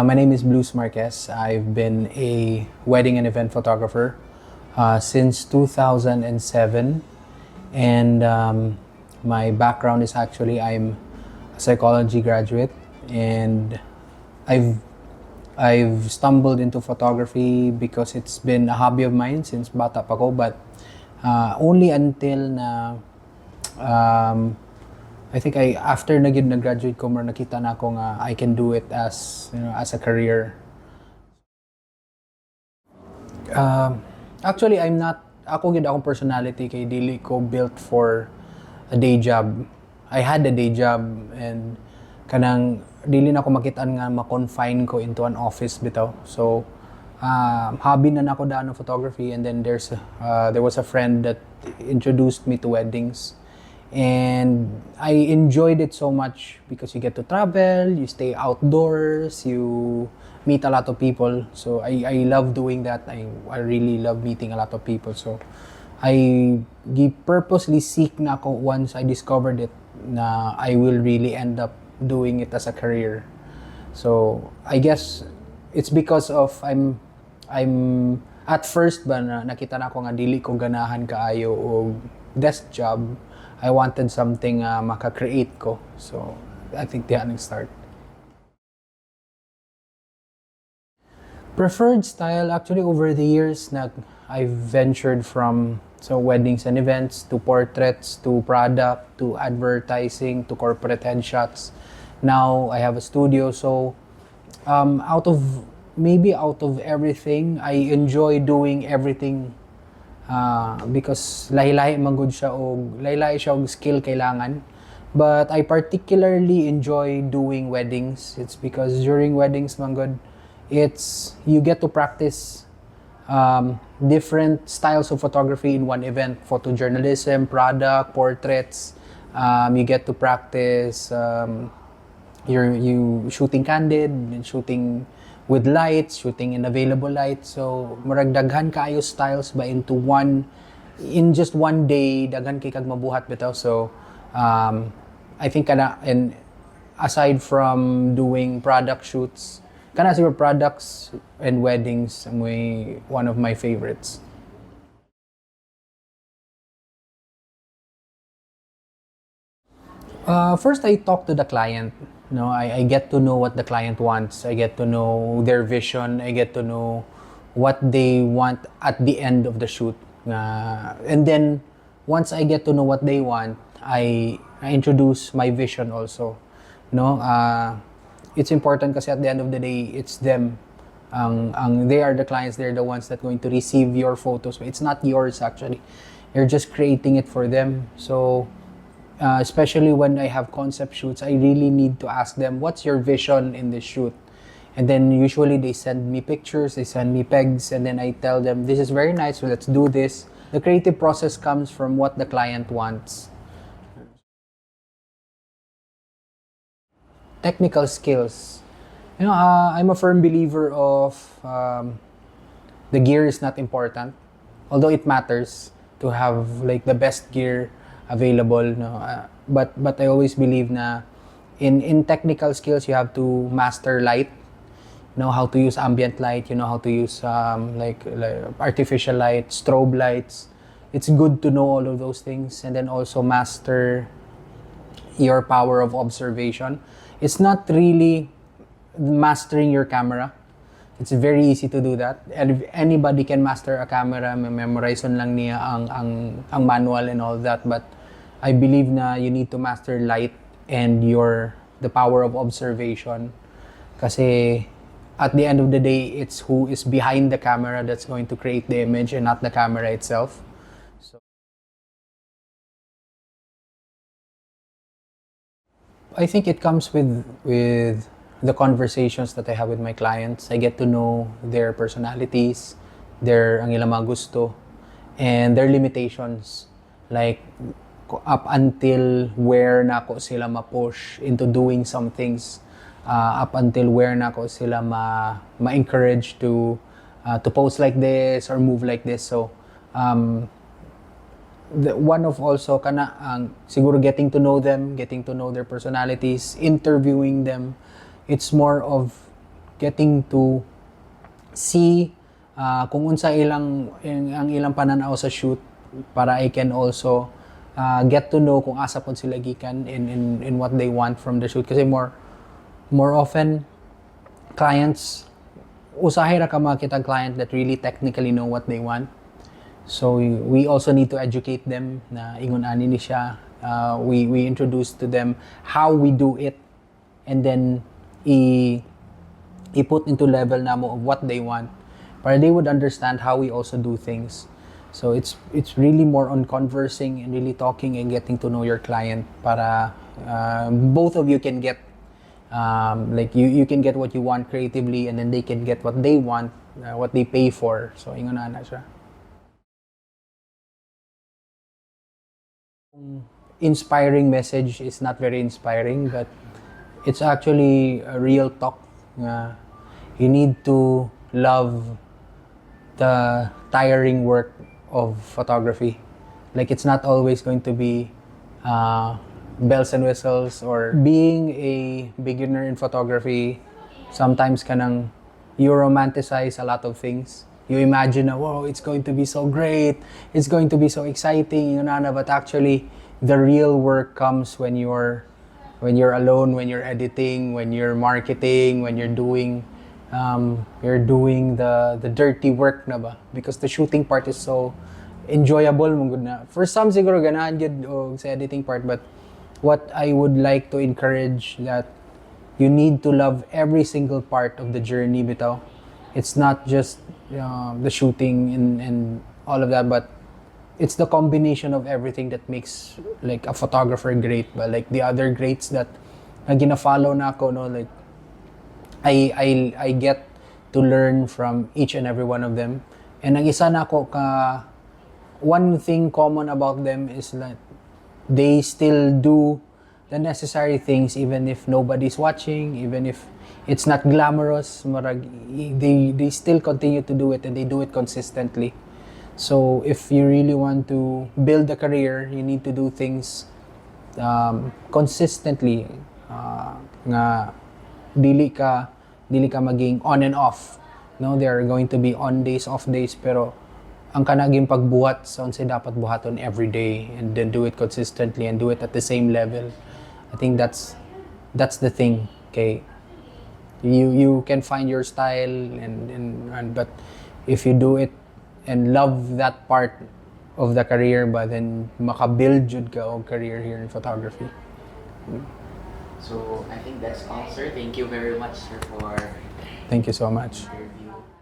My name is Blues Marquez. I've been a wedding and event photographer since 2007, and my background is actually I'm a psychology graduate, and I've stumbled into photography because it's been a hobby of mine since bata pa ko, but only until na I think after nag-graduate ko more nakita na ako nga I can do it as as a career. Actually ako gid akong personality kay dili ko built for a day job. I had a day job and kanang dili na ako makitaan nga ma-confine ko into an office bitaw. So hobby na nako daan ng photography, and then there was a friend that introduced me to weddings. And I enjoyed it so much because you get to travel, you stay outdoors, you meet a lot of people. So I love doing that. I really love meeting a lot of people. So I purposely seek na ako once I discovered it na I will really end up doing it as a career. So I guess it's because of I'm at first ba na nakita na ako nga dili ko ganahan kaayo og desk job. I wanted something maka-create ko. So, I think diyan nag-start. Preferred style, actually over the years, I've ventured from weddings and events, to portraits, to product, to advertising, to corporate headshots. Now, I have a studio, so out of everything, I enjoy doing everything because lahi-lahi man gud siya og lahi-lahi siya og skill kailangan. But I particularly enjoy doing weddings. It's because during weddings man gud, you get to practice different styles of photography in one event: photojournalism, product, portraits. You get to practice you shooting candid, shooting with lights, shooting in available light. So murag daghan kaayo styles ba in just one day, daghan kay kag mabuhat bitaw. So I think and aside from doing product shoots, kana siguro products and weddings amoy one of my favorites. First, I talk to the client. I get to know what the client wants. I get to know their vision. I get to know what they want at the end of the shoot. And then, once I get to know what they want, I introduce my vision also. It's important kasi at the end of the day, it's them. They are the clients. They're the ones that are going to receive your photos. It's not yours actually. You're just creating it for them. So, especially when I have concept shoots, I really need to ask them, what's your vision in this shoot? And then usually they send me pictures, they send me pegs, and then I tell them, this is very nice, so let's do this. The creative process comes from what the client wants. Technical skills. I'm a firm believer of the gear is not important, although it matters to have like the best gear available, but I always believe na in technical skills you have to master light, know how to use ambient light, you know how to use like artificial light, strobe lights. It's good to know all of those things, and then also master your power of observation. It's not really mastering your camera. It's very easy to do that. Anybody can master a camera, memorize lang niya ang manual and all that, but I believe na you need to master light and the power of observation. Kasi at the end of the day, it's who is behind the camera that's going to create the image and not the camera itself. So, I think it comes with the conversations that I have with my clients. I get to know their personalities, ang ilang mga gusto, and their limitations. Like, up until where na ako sila ma-push into doing some things. up until where na ko sila ma-encourage to post like this or move like this. So one of also kana siguro getting to know them, getting to know their personalities, interviewing them. It's more of getting to see kung unsa ang ilang pananaw sa shoot para I can also get to know kung asa pod sila gikan in what they want from the shoot. Kasi more often clients usahay ra ka makita client that really technically know what they want. So we also need to educate them na ingon ani ni siya. We introduce to them how we do it, and then i-put into level namo of what they want para they would understand how we also do things. So it's really more on conversing and really talking and getting to know your client para both of you can get like you can get what you want creatively, and then they can get what they want, what they pay for. So ingon na siya. Inspiring message is not very inspiring, but it's actually a real talk. You need to love the tiring work of photography. Like, it's not always going to be bells and whistles, or being a beginner in photography. Sometimes you romanticize a lot of things. You imagine, wow, it's going to be so great, it's going to be so exciting, but actually the real work comes when you're alone, when you're editing, when you're marketing, when you're doing the dirty work na ba, because the shooting part is so enjoyable mo gud na. For some siguro ganahan gid sa editing part, but what I would like to encourage that you need to love every single part of the journey bitaw. It's not just the shooting and all of that, but it's the combination of everything that makes like a photographer great. But like the other greats that gina-follow na ako, like I get to learn from each and every one of them. And ang isa na ako one thing common about them is that they still do the necessary things even if nobody's watching, even if it's not glamorous. They still continue to do it, and they do it consistently. So if you really want to build a career, you need to do things consistently. Nga dili ka maging on and off. No, there are going to be on days, off days, pero ang kanaging pagbuhat sa unsay dapat buhaton every day, and then do it consistently and do it at the same level. I think that's the thing. Okay, you can find your style and but if you do it and love that part of the career, but then makabuild jud ka og career here in photography. So I think that's all, sir. Thank you very much, sir, for Thank you so much. the interview.